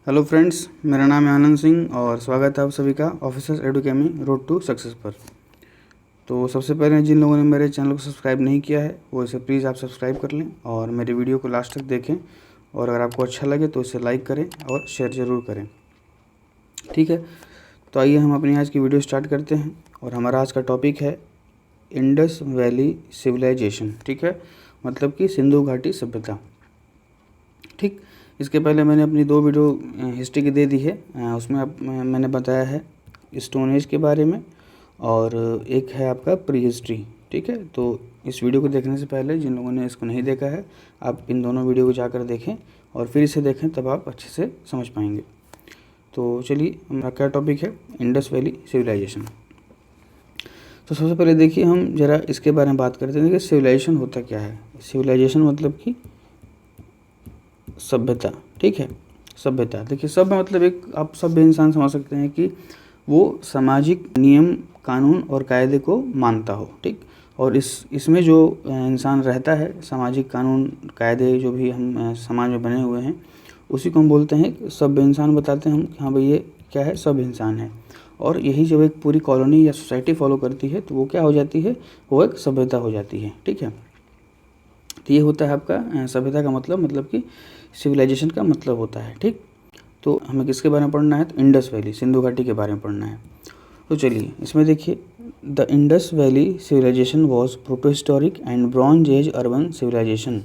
Hello friends, मेरा नाम है आनंद सिंह और स्वागत है आप सभी का ऑफिसर्स एडुकेमी रोड टू सक्सेस पर। तो सबसे पहले जिन लोगों ने मेरे चैनल को सब्सक्राइब नहीं किया है वो इसे प्लीज़ आप सब्सक्राइब कर लें और मेरे वीडियो को लास्ट तक देखें, और अगर आपको अच्छा लगे तो इसे लाइक करें और शेयर ज़रूर करें। ठीक है, तो आइए हम अपनी आज की वीडियो स्टार्ट करते हैं। और हमारा आज का टॉपिक है इंडस वैली सिविलाइजेशन। ठीक है, मतलब कि सिंधु घाटी सभ्यता। ठीक, इसके पहले मैंने अपनी 2 वीडियो हिस्ट्री की दे दी है। उसमें मैंने बताया है स्टोन एज के बारे में और एक है आपका प्री हिस्ट्री। ठीक है, तो इस वीडियो को देखने से पहले जिन लोगों ने इसको नहीं देखा है, आप इन दोनों वीडियो को जाकर देखें और फिर इसे देखें, तब आप अच्छे से समझ पाएंगे। तो चलिए, हमारा क्या टॉपिक है, इंडस वैली सिविलाइजेशन। तो सबसे पहले देखिए, हम ज़रा इसके बारे में बात करते हैं कि सिविलाइजेशन होता क्या है। सिविलाइजेशन मतलब कि सभ्यता। ठीक है, सभ्यता देखिए, सभ्य मतलब एक आप सभ्य इंसान समझ सकते हैं कि वो सामाजिक नियम कानून और कायदे को मानता हो। ठीक, और इसमें जो इंसान रहता है, सामाजिक कानून कायदे जो भी हम समाज में बने हुए हैं, उसी को हम बोलते हैं सभ्य इंसान। बताते हैं हम कि हाँ भाई ये क्या है, सभ्य इंसान है। और यही जब एक पूरी कॉलोनी या सोसाइटी फॉलो करती है तो वो क्या हो जाती है, वो एक सभ्यता हो जाती है। ठीक है, तो ये होता है आपका सभ्यता का मतलब कि सिविलाइजेशन का मतलब होता है। ठीक, तो हमें किसके बारे में पढ़ना है, तो इंडस वैली सिंधु घाटी के बारे में पढ़ना है। तो चलिए इसमें देखिए, the Indus valley civilisation was protohistoric and bronze age urban civilisation.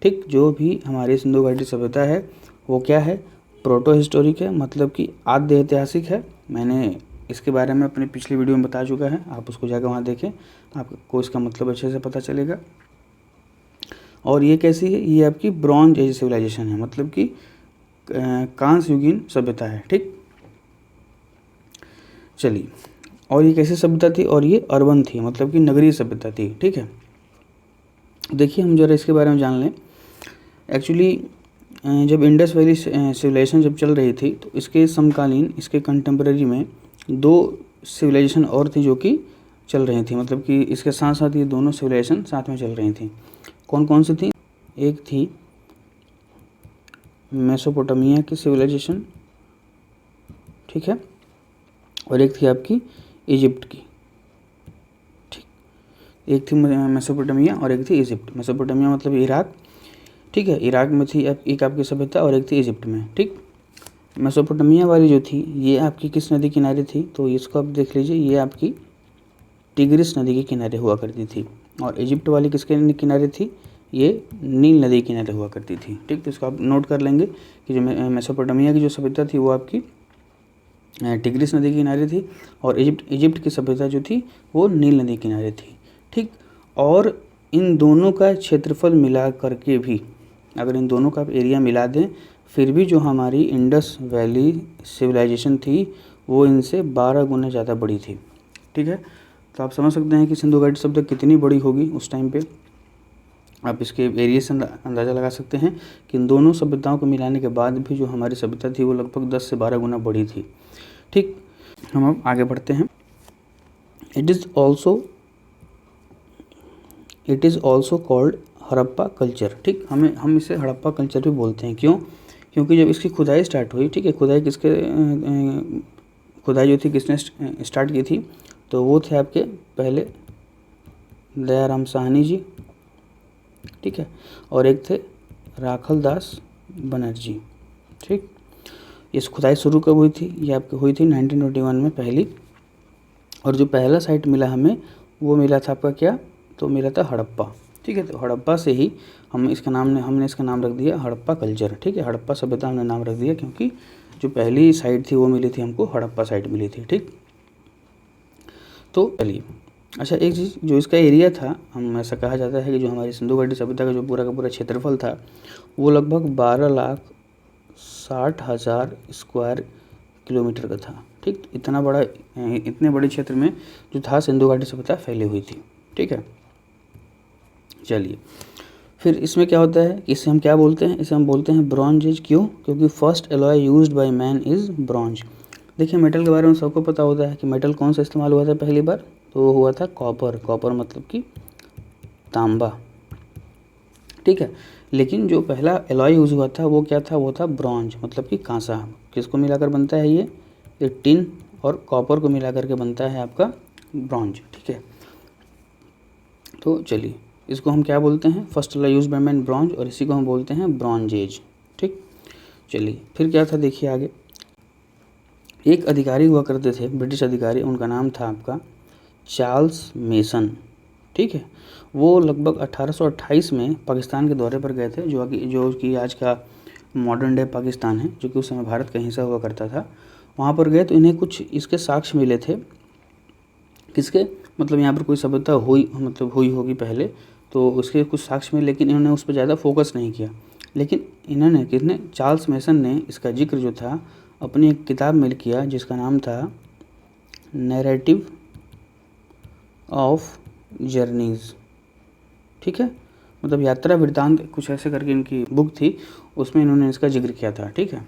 ठीक, जो भी हमारी सिंधु घाटी सभ्यता है वो क्या है, प्रोटोहिस्टोरिक है, मतलब कि आद्य ऐतिहासिक है। मैंने इसके बारे में अपनी पिछली वीडियो में बता चुका है, आप उसको जाकर वहाँ देखें, आपको इसका मतलब अच्छे से पता चलेगा। और ये कैसी है, ये आपकी ब्रॉन्ज एज सिविलाइजेशन है, मतलब कि कांस्य युगीन सभ्यता है। ठीक, चलिए, और ये कैसी सभ्यता थी, और ये अर्बन थी, मतलब कि नगरीय सभ्यता थी। ठीक है, देखिए हम जरा इसके बारे में जान लें। एक्चुअली जब इंडस वैली सिविलाइजेशन जब चल रही थी तो इसके समकालीन, इसके कंटेम्प्रेरी में 2 सिविलाइजेशन और थी जो कि चल रही थी, मतलब कि इसके साथ साथ ये दोनों सिविलाइजेशन साथ में चल रही थी। कौन कौन सी थी, एक थी मेसोपोटामिया की सिविलाइजेशन, ठीक है, और एक थी आपकी इजिप्ट की। ठीक, एक थी मेसोपोटामिया और एक थी इजिप्ट। मेसोपोटामिया मतलब इराक, ठीक है, इराक में थी एक आपकी सभ्यता, और एक थी इजिप्ट में। ठीक, मेसोपोटामिया वाली जो थी ये आपकी किस नदी किनारे थी, तो इसको आप देख लीजिए, ये आपकी टिग्रिस नदी के किनारे हुआ करती थी। और इजिप्ट वाली किसके किनारे थी, ये नील नदी किनारे हुआ करती थी। ठीक, तो इसको आप नोट कर लेंगे कि जो मेसोपोटामिया की जो सभ्यता थी वो आपकी टिग्रिस नदी के किनारे थी, और इजिप्ट की सभ्यता जो थी वो नील नदी किनारे थी। ठीक, और इन दोनों का क्षेत्रफल मिला करके भी, अगर इन दोनों का आप एरिया मिला दें, फिर भी जो हमारी इंडस वैली सिविलाइजेशन थी वो इनसे 12 गुना ज़्यादा बड़ी थी। ठीक है, तो आप समझ सकते हैं कि सिंधु घाटी सभ्यता कितनी बड़ी होगी उस टाइम पे। आप इसके एरिया से अंदाज़ा लगा सकते हैं कि इन दोनों सभ्यताओं को मिलाने के बाद भी जो हमारी सभ्यता थी वो लगभग 10 से 12 गुना बड़ी थी। ठीक, हम अब आगे बढ़ते हैं। It is also called Harappa culture. ठीक, हम इसे हड़प्पा कल्चर भी बोलते हैं। क्यों, क्योंकि जब इसकी खुदाई स्टार्ट हुई, ठीक है, खुदाई जो थी किसने स्टार्ट की थी, तो वो थे आपके पहले दयाराम साहनी जी, ठीक है, और एक थे राखल दास बनर्जी। ठीक, इस खुदाई शुरू कब हुई थी, ये आपकी हुई थी 1921 में पहली। और जो पहला साइट मिला हमें वो मिला था आपका क्या, तो मिला था हड़प्पा। ठीक है, तो हड़प्पा से ही हमने इसका नाम रख दिया हड़प्पा कल्चर। ठीक है, हड़प्पा सभ्यता हमने नाम रख दिया क्योंकि जो पहली साइट थी वो मिली थी हमको, हड़प्पा साइट मिली थी। ठीक, तो चलिए, अच्छा एक चीज़, जो इसका एरिया था, हम ऐसा कहा जाता है कि जो हमारी सिंधु घाटी सभ्यता का जो पूरा का पूरा क्षेत्रफल था वो लगभग 12,60,000 स्क्वायर किलोमीटर का था। ठीक, इतना बड़ा, इतने बड़े क्षेत्र में जो था सिंधु घाटी सभ्यता फैली हुई थी। ठीक है, चलिए, फिर इसमें क्या होता है, इसे हम क्या बोलते हैं, इसे हम बोलते हैं ब्रॉन्ज एज। क्यों, क्योंकि first alloy used by man is bronze. देखिए, मेटल के बारे में सबको पता होता है कि मेटल कौन सा इस्तेमाल हुआ था पहली बार, तो वो हुआ था कॉपर। कॉपर मतलब कि तांबा। ठीक है। लेकिन जो पहला एलॉय यूज़ हुआ था वो क्या था, वो था ब्रॉन्ज, मतलब कि कांसा। किसको मिलाकर बनता है ये टिन और कॉपर को मिलाकर के बनता है आपका ब्रॉन्ज, ठीक है। तो चलिए इसको हम क्या बोलते हैं, first alloy use by man bronze, और इसी को हम बोलते हैं ब्रॉन्ज एज, ठीक। चलिए फिर क्या था देखिए आगे। एक अधिकारी हुआ करते थे, ब्रिटिश अधिकारी, उनका नाम था आपका चार्ल्स मेसन, ठीक है। वो लगभग 1828 में पाकिस्तान के दौरे पर गए थे, जो कि आज का मॉडर्न डे पाकिस्तान है, जो कि उस समय भारत का हिस्सा हुआ करता था। वहाँ पर गए तो इन्हें कुछ इसके साक्ष्य मिले थे। किसके, मतलब यहाँ पर कोई सभ्यता हुई होगी पहले, तो उसके कुछ साक्ष्य मिले, लेकिन इन्होंने उस पर ज़्यादा फोकस नहीं किया। लेकिन इन्होंने किसने, चार्ल्स मेसन ने इसका जिक्र जो था अपनी एक किताब में किया, जिसका नाम था नैरेटिव ऑफ जर्नीज़, ठीक है। मतलब यात्रा वृत्तांत कुछ ऐसे करके इनकी बुक थी, उसमें इन्होंने इसका जिक्र किया था, ठीक है।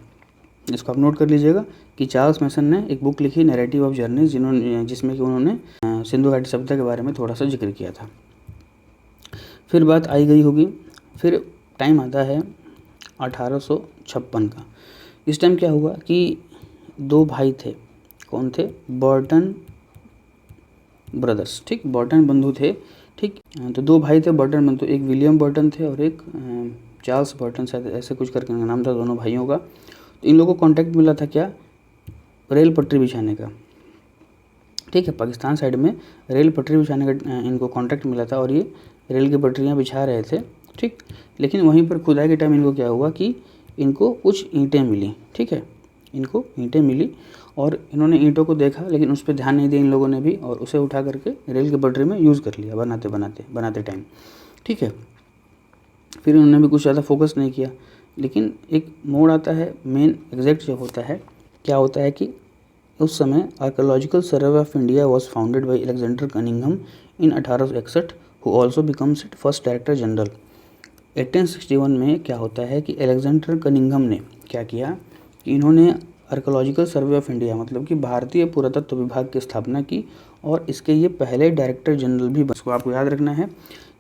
इसको आप नोट कर लीजिएगा कि चार्ल्स मेसन ने एक बुक लिखी नैरेटिव ऑफ जर्नीज़, जिसमें कि उन्होंने सिंधु घाटी सभ्यता के बारे में थोड़ा सा जिक्र किया था। फिर बात आई गई होगी, फिर टाइम आता है 1856 का। इस टाइम क्या हुआ कि दो भाई थे, कौन थे, बर्टन ब्रदर्स, ठीक, बर्टन बंधु थे, ठीक। तो दो भाई थे बर्टन बंधु, एक विलियम बर्टन थे और एक चार्ल्स बर्टन, शायद ऐसे कुछ करके नाम था दोनों भाइयों का। तो इन लोगों को कॉन्टैक्ट मिला था क्या, रेल पटरी बिछाने का, ठीक है। पाकिस्तान साइड में रेल पटरी बिछाने का इनको कॉन्टैक्ट मिला था, और ये रेल की पटरियाँ बिछा रहे थे, ठीक। लेकिन वहीं पर खुदाई के टाइम इनको क्या हुआ कि इनको कुछ ईंटें मिली, ठीक है, इनको ईंटें मिली, और इन्होंने ईंटों को देखा, लेकिन उस पर ध्यान नहीं दिया इन लोगों ने भी, और उसे उठा करके रेल की पटरी में यूज़ कर लिया बनाते टाइम, ठीक है। फिर उन्होंने भी कुछ ज़्यादा फोकस नहीं किया। लेकिन एक मोड़ आता है, मेन एग्जैक्ट जो होता है, क्या होता है कि उस समय archaeological survey of India was founded by Alexander Cunningham in 1861, who also becomes it first director general. 1861 में क्या होता है कि अलेक्जेंडर कनिंघम ने क्या किया कि इन्होंने आर्कोलॉजिकल सर्वे ऑफ इंडिया, मतलब कि भारतीय पुरातत्व विभाग की स्थापना की, और इसके ये पहले डायरेक्टर जनरल भी बने। इसको आपको याद रखना है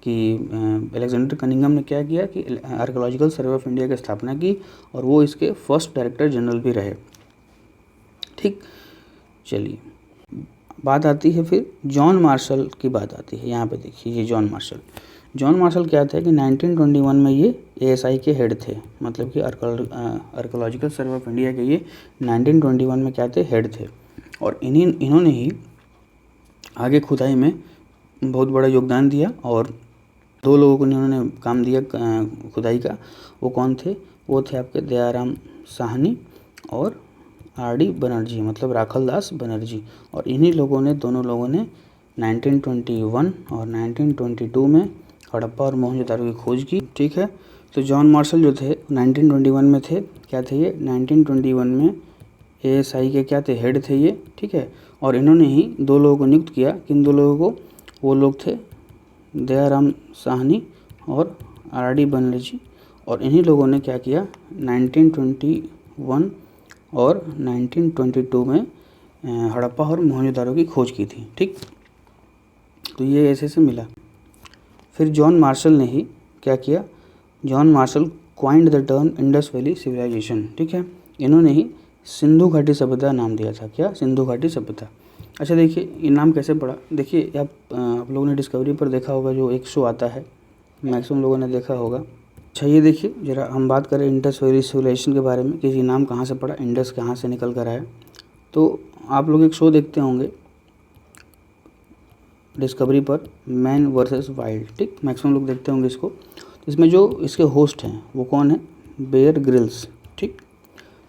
कि अलेक्जेंडर कनिंघम ने क्या किया कि आर्कोलॉजिकल सर्वे ऑफ इंडिया की स्थापना की, और वो इसके फर्स्ट डायरेक्टर जनरल भी रहे, ठीक। चलिए बात आती है फिर जॉन मार्शल की बात आती है। यहाँ पे देखिए ये जॉन मार्शल क्या था कि 1921 में ये एएसआई के हेड थे, मतलब कि आर्कोलॉजिकल सर्वे ऑफ इंडिया के ये 1921 में क्या थे, हेड थे। और इन्होंने ही आगे खुदाई में बहुत बड़ा योगदान दिया, और दो लोगों को इन्होंने काम दिया खुदाई का। वो कौन थे, वो थे आपके दयाराम साहनी और आर.डी. बनर्जी, मतलब राखल दास बनर्जी। और इन्हीं लोगों ने, दोनों लोगों ने 1921 और 1922 में हड़प्पा और मोहनजोदारो की खोज की, ठीक है। तो जॉन मार्शल जो थे 1921 में थे, क्या थे ये 1921 में एएसआई के क्या थे, हेड थे ये, ठीक है। और इन्होंने ही दो लोगों को नियुक्त किया, किन दो लोगों को, वो लोग थे दयाराम साहनी और आर.डी. बनर्जी। और इन्हीं लोगों ने क्या किया 1921 और 1922 में हड़प्पा और मोहनजोदारो की खोज की थी, ठीक। तो ये ऐसे से मिला। फिर जॉन मार्शल ने ही क्या किया, John Marshall coined the term Indus valley Civilization, ठीक है। इन्होंने ही सिंधु घाटी सभ्यता नाम दिया था, क्या, सिंधु घाटी सभ्यता। अच्छा देखिए ये नाम कैसे पड़ा, देखिए आप लोगों ने डिस्कवरी पर देखा होगा, जो एक शो आता है, मैक्सिमम लोगों ने देखा होगा। अच्छा ये देखिए ज़रा हम बात करें इंडस वैली सिविलाइजेशन के बारे में कि ये नाम कहाँ से पड़ा, इंडस कहाँ से निकल कर आया। तो आप लोग एक शो देखते होंगे डिस्कवरी पर, मैन वर्सेस वाइल्ड, ठीक, मैक्सिमम लोग देखते होंगे इसको। तो इसमें जो इसके होस्ट हैं वो कौन है, बेयर ग्रिल्स, ठीक।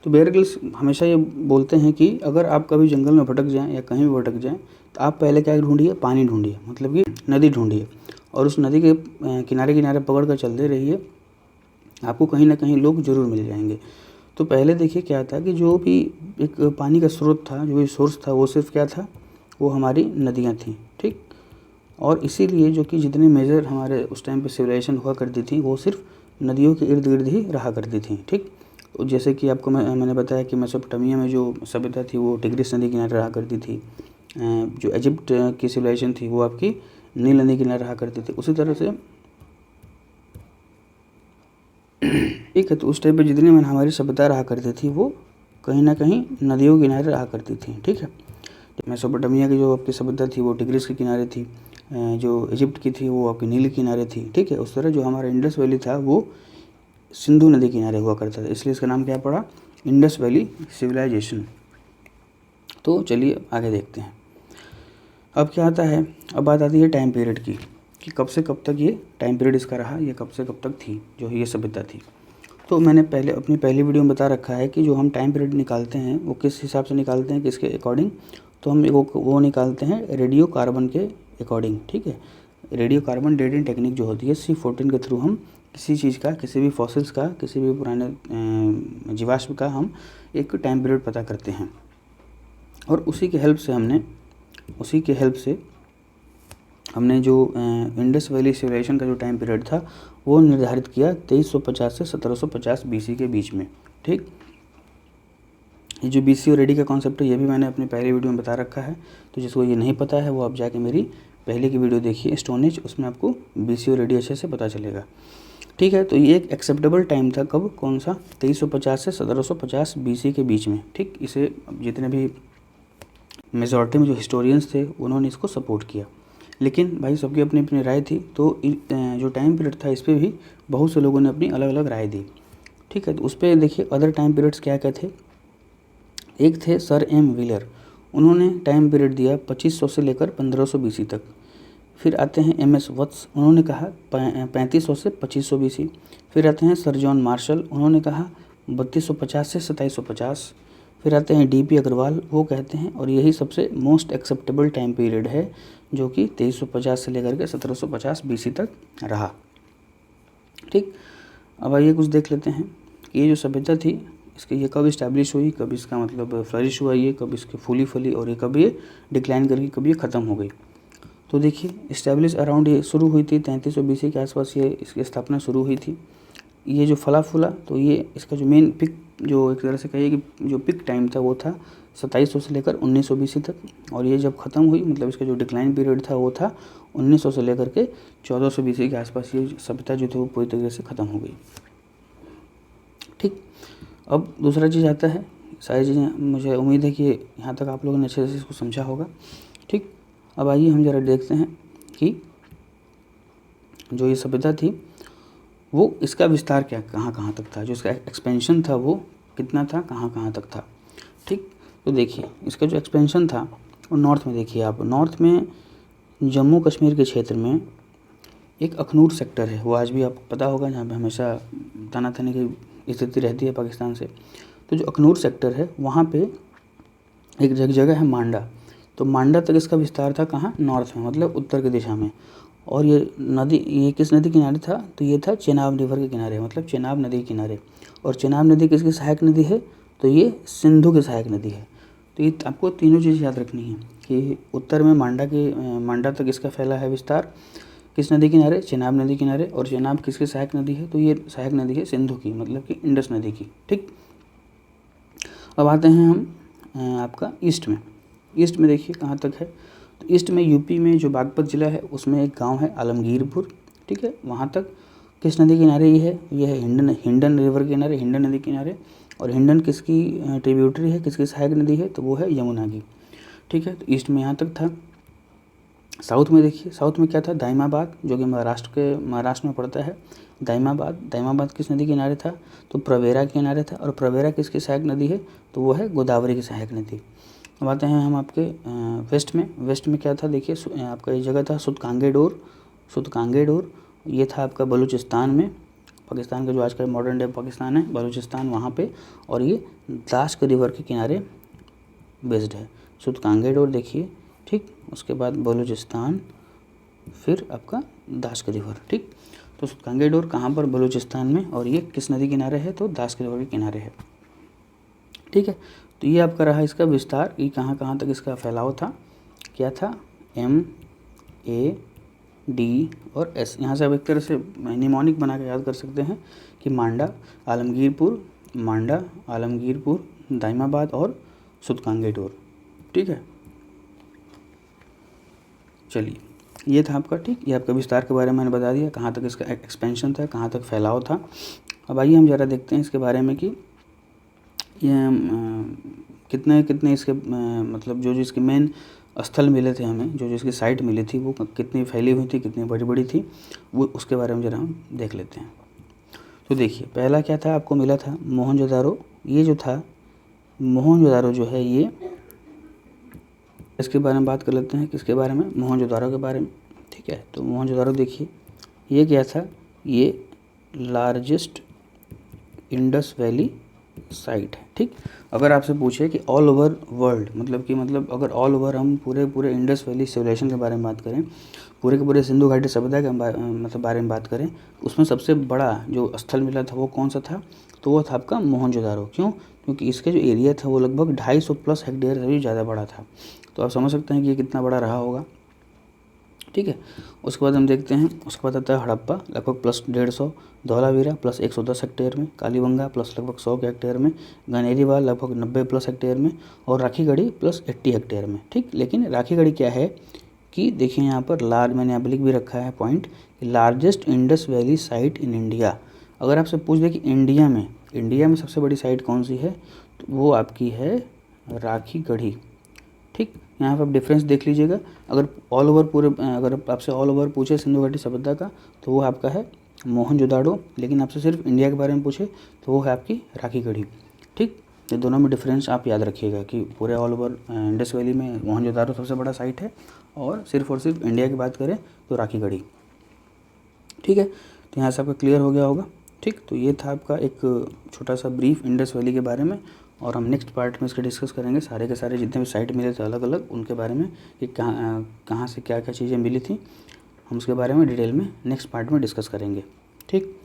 तो बेयर ग्रिल्स हमेशा ये बोलते हैं कि अगर आप कभी जंगल में भटक जाएं या कहीं भी भटक जाएं, तो आप पहले क्या ढूंढिए, पानी ढूंढिए, मतलब कि नदी ढूंढिए, और उस नदी के किनारे किनारे पकड़ कर चलते रहिए, आपको कहीं ना कहीं लोग ज़रूर मिल जाएंगे। तो पहले देखिए क्या था कि जो भी एक पानी का स्रोत था, जो भी सोर्स था, वो सिर्फ क्या था, वो हमारी नदियाँ थीं, ठीक। और इसीलिए जो कि जितने मेजर हमारे उस टाइम पे सिविलाइजेशन हुआ करती थी, वो सिर्फ नदियों के इर्द गिर्द ही रहा करती थी, ठीक। तो जैसे कि आपको मैंने बताया कि मेसोपोटामिया में जो सभ्यता थी वो टिग्रिस नदी किनारे रहा करती थी, जो इजिप्ट की सिविलाइजेशन थी वो आपकी नील नदी किनारे रहा करती थी। उसी तरह से ठीक है। तो उस टाइम पे जितनी में हमारी सभ्यता रहा करती थी वो कहीं ना कहीं नदियों के किनारे रहा करती थी। ठीक है। मेसोपोटामिया की जो आपकी सभ्यता थी वो टिग्रिस के किनारे थी, जो इजिप्ट की थी वो आपकी नील के किनारे थी। ठीक है। उस तरह जो हमारा इंडस वैली था वो सिंधु नदी किनारे हुआ करता था, इसलिए इसका नाम क्या पड़ा, इंडस वैली सिविलाइजेशन। तो चलिए आगे देखते हैं। अब क्या आता है, अब बात आती है टाइम पीरियड की, कि कब से कब तक ये टाइम पीरियड इसका रहा, ये कब से कब तक थी जो ये सभ्यता थी। तो मैंने पहले अपनी पहली वीडियो में बता रखा है कि जो हम टाइम पीरियड निकालते हैं वो किस हिसाब से निकालते हैं, किसके अकॉर्डिंग, तो हम वो निकालते हैं रेडियो कार्बन के अकॉर्डिंग। ठीक है। रेडियो कार्बन डेटिंग टेक्निक जो होती है C14 के थ्रू हम किसी चीज़ का, किसी भी फॉसिल्स का, किसी भी पुराने जीवाश्म का हम एक टाइम पीरियड पता करते हैं, और उसी के हेल्प से हमने जो इंडस वैली सिविलाइजेशन का जो टाइम पीरियड था वो निर्धारित किया 2350 से 1750 BC के बीच में। ठीक। ये जो BC और AD का कॉन्सेप्ट है ये भी मैंने अपनी पहली वीडियो में बता रखा है, तो जिसको ये नहीं पता है वो आप जाके मेरी पहले की वीडियो देखिए स्टोन एज, उसमें आपको BC और AD अच्छे से पता चलेगा। ठीक है। तो ये एक एक्सेप्टेबल टाइम था, कब, कौन सा, 2350 से 1750 BC के बीच में। ठीक। इसे जितने भी मेजॉरिटी में जो हिस्टोरियंस थे उन्होंने इसको सपोर्ट किया, लेकिन भाई सबकी अपनी अपनी राय थी, तो जो टाइम पीरियड था इस पर भी बहुत से लोगों ने अपनी अलग अलग राय दी। ठीक है। तो उस पर देखिए अदर टाइम पीरियड्स क्या क्या थे। एक थे सर M व्हीलर, उन्होंने टाइम पीरियड दिया 2500 से लेकर 1500 BC तक। फिर आते हैं MS वत्स, उन्होंने कहा 3500 से 2500 BC। फिर आते हैं सर जॉन मार्शल, उन्होंने कहा 3250 से 2750। फिर आते हैं DP अग्रवाल, वो कहते हैं, और यही सबसे मोस्ट एक्सेप्टेबल टाइम पीरियड है, जो कि 2350 से लेकर के 1750 BC तक रहा। ठीक। अब आइए कुछ देख लेते हैं कि ये जो सभ्यता थी इसकी ये कब इस्टेब्लिश हुई, कब इसका मतलब फ्लरिश हुआ, ये कब इसकी फूली फली, और ये कब ये डिक्लाइन करके कब ये ख़त्म हो गई। तो देखिए इस्टेब्लिश अराउंड ये शुरू हुई थी 3300 BC के आसपास, ये इसकी स्थापना शुरू हुई थी। ये जो फला फूला, तो ये इसका जो मेन पिक, जो एक तरह से कहिए कि जो पिक टाइम था वो था 2700 से लेकर 1900 BC तक, और ये जब ख़त्म हुई मतलब इसका जो डिक्लाइन पीरियड था वो था 1900 से लेकर के 1400 BC के आसपास। ये सभ्यता जो थी वो पूरी तरीके से ख़त्म हो गई। ठीक। अब दूसरा चीज़ आता है, सारी चीज़ें मुझे उम्मीद है कि यहाँ तक आप लोगों ने अच्छे से इसको समझा होगा। ठीक। अब आइए हम ज़रा देखते हैं कि जो ये सभ्यता थी वो इसका विस्तार क्या कहाँ कहाँ तक था, जो इसका एक्सपेंशन था वो कितना था, कहाँ कहाँ तक था। ठीक। तो देखिए इसका जो एक्सपेंशन था वो नॉर्थ में, देखिए आप नॉर्थ में जम्मू कश्मीर के क्षेत्र में एक अखनूर सेक्टर है, वो आज भी आपको पता होगा, जहाँ पे हमेशा तनातनी की स्थिति रहती है पाकिस्तान से। तो जो अखनूर सेक्टर है वहाँ पे एक जगह है मांडा, तो मांडा तक इसका विस्तार था, कहाँ, नॉर्थ में, मतलब उत्तर की दिशा में। और ये नदी, ये किस नदी किनारे था, तो ये था चेनाब रिवर के किनारे, मतलब चेनाब नदी के किनारे। और चेनाब नदी किसकी सहायक नदी है, तो ये सिंधु की सहायक नदी है। तो ये आपको तीनों चीज़ याद रखनी है कि उत्तर में मांडा तक इसका फैला है विस्तार, किस नदी किनारे, चेनाब नदी किनारे, और चेनाब किसकी सहायक नदी है, तो ये सहायक नदी है सिंधु की, मतलब कि इंडस नदी की। ठीक। अब आते हैं हम आपका ईस्ट में देखिए कहाँ तक है। तो ईस्ट में यूपी में जो बागपत ज़िला है उसमें एक गांव है आलमगीरपुर। ठीक है। वहाँ तक किस नदी किनारे ये है हिंडन रिवर के किनारे, हिंडन नदी किनारे। और हिंडन किसकी ट्रिब्यूटरी है, किसकी सहायक नदी है, तो वो है यमुना की। ठीक है। तो ईस्ट में यहाँ तक था। साउथ में देखिए, साउथ में क्या था, दाइमाबाद, जो कि महाराष्ट्र में पड़ता है। दाइमाबाद किस नदी किनारे था, तो प्रवेरा के किनारे था। और प्रवेरा किसकी सहायक नदी है, तो वो है गोदावरी की सहायक नदी। अब आते हैं हम आपके वेस्ट में क्या था, देखिए आपका ये जगह था सुतकांगेडोर। ये था आपका बलूचिस्तान में, पाकिस्तान का जो आज का मॉडर्न डे पाकिस्तान है, बलूचिस्तान वहाँ पे। और ये दाश्क रिवर के किनारे बेस्ड है, सुतकांगेडोर देखिए। ठीक। उसके बाद बलूचिस्तान, फिर आपका दाश्क रिवर। ठीक। तो सुतकांगेडोर कहाँ पर, बलूचिस्तान में, और ये किस नदी किनारे है, तो दाश्क रिवर के किनारे है। ठीक है। तो ये आपका रहा इसका विस्तार, ये कहाँ कहाँ तक इसका फैलाव था, क्या था, MAD और S। यहाँ से आप एक तरह से निमोनिक बना के याद कर सकते हैं कि मांडा, आलमगीरपुर, दाइमाबाद और सुतकांगेडोर। ठीक है। चलिए ये था आपका, ठीक। ये आपका विस्तार के बारे में मैंने बता दिया, कहाँ तक इसका एक्सपेंशन था, कहाँ तक फैलाव था। अब आइए हम ज़रा देखते हैं इसके बारे में कि ये कितने कितने इसके मतलब जो इसके मेन स्थल मिले थे हमें, जो इसकी साइट मिली थी वो कितनी फैली हुई थी, कितनी बड़ी बड़ी थी, वो उसके बारे में ज़रा हम देख लेते हैं। तो देखिए पहला क्या था, आपको मिला था मोहनजोदारो। ये जो था मोहनजोदारो जो है, ये इसके बारे में बात कर लेते हैं। किसके बारे में? मोहनजोदारो के बारे में, ठीक है। तो मोहनजोदारो देखिए ये क्या था, ये लार्जेस्ट इंडस वैली साइट है, ठीक। अगर आपसे पूछे कि ऑल ओवर वर्ल्ड, मतलब अगर ऑल ओवर हम पूरे इंडस वैली सिविलाइजेशन के बारे में बात करें, पूरे के पूरे सिंधु घाटी सभ्यता के बारे में बात करें, उसमें सबसे बड़ा जो स्थल मिला था वो कौन सा था? तो वो था आपका मोहनजोदारो। क्यों? क्योंकि इसके जो एरिया था वो लगभग 250+ हेक्टेयर से भी ज़्यादा बड़ा था। तो आप समझ सकते हैं कि ये कितना बड़ा रहा होगा, ठीक है। उसके बाद हम देखते हैं, उसके बाद आता है हड़प्पा, लगभग +150, धौलावीरा +110 हेक्टेयर में, कालीबंगा लगभग 100 के हेक्टेयर में, गनेरीवाल लगभग 90+ हेक्टेयर में, और राखीगढ़ी +80 हेक्टेयर में, ठीक। लेकिन राखीगढ़ी क्या है कि देखिए यहाँ पर मैंने यहाँ पर लिख भी रखा है point, largest Indus valley site in India. अगर आपसे पूछ दे कि इंडिया में सबसे बड़ी साइट कौन सी है, तो वो आपकी है राखीगढ़ी, ठीक। यहाँ पर आप डिफरेंस देख लीजिएगा। अगर आपसे ऑल ओवर पूछे सिंधु घाटी सभ्यता का, तो वो आपका है मोहनजोदाड़ो। लेकिन आपसे सिर्फ इंडिया के बारे में पूछे तो वो है आपकी राखीगढ़ी, ठीक। ये दोनों में डिफरेंस आप याद रखिएगा कि पूरे ऑल ओवर इंडस वैली में मोहनजोदाड़ो सबसे बड़ा साइट है, और सिर्फ इंडिया की बात करें तो राखीगढ़ी, ठीक है। तो यहाँ से आपका क्लियर हो गया होगा, ठीक। तो ये था आपका एक छोटा सा ब्रीफ इंडस वैली के बारे में, और हम नेक्स्ट पार्ट में इसका डिस्कस करेंगे सारे के सारे जितने भी साइट मिले थे अलग अलग, उनके बारे में कि कहाँ से क्या क्या चीज़ें मिली थी, हम उसके बारे में डिटेल में नेक्स्ट पार्ट में डिस्कस करेंगे, ठीक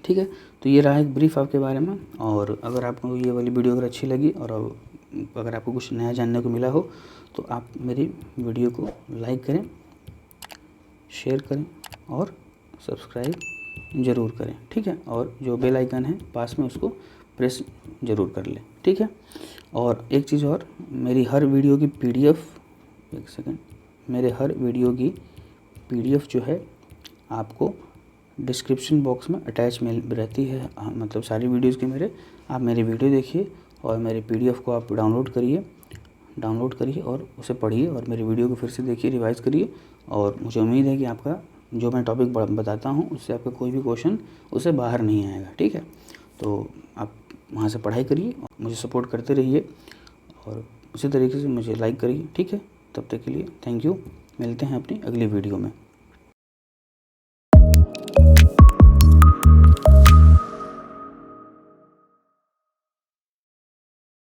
है। तो ये रहा एक ब्रीफ आपके बारे में। और अगर आपको ये वाली वीडियो अगर अच्छी लगी और अगर आपको कुछ नया जानने को मिला हो, तो आप मेरी वीडियो को लाइक करें, शेयर करें और सब्सक्राइब ज़रूर करें, ठीक है। और जो बेल आइकन है पास में, उसको प्रेस ज़रूर कर लें, ठीक है। और एक चीज़ और, मेरी हर वीडियो की PDF, एक सेकंड, मेरे हर वीडियो की PDF जो है आपको डिस्क्रिप्शन बॉक्स में अटैच मिल रहती है। मतलब सारी वीडियोज़ की आप मेरी वीडियो देखिए और मेरे PDF को आप डाउनलोड करिए और उसे पढ़िए और मेरी वीडियो को फिर से देखिए, रिवाइज़ करिए। और मुझे उम्मीद है कि आपका जो मैं टॉपिक बताता हूँ उससे आपका कोई भी क्वेश्चन उससे बाहर नहीं आएगा, ठीक है। तो आप वहाँ से पढ़ाई करिए, मुझे सपोर्ट करते रहिए और उसी तरीके से मुझे लाइक करिए, ठीक है। तब तक के लिए थैंक यू, मिलते हैं अपनी अगली वीडियो में।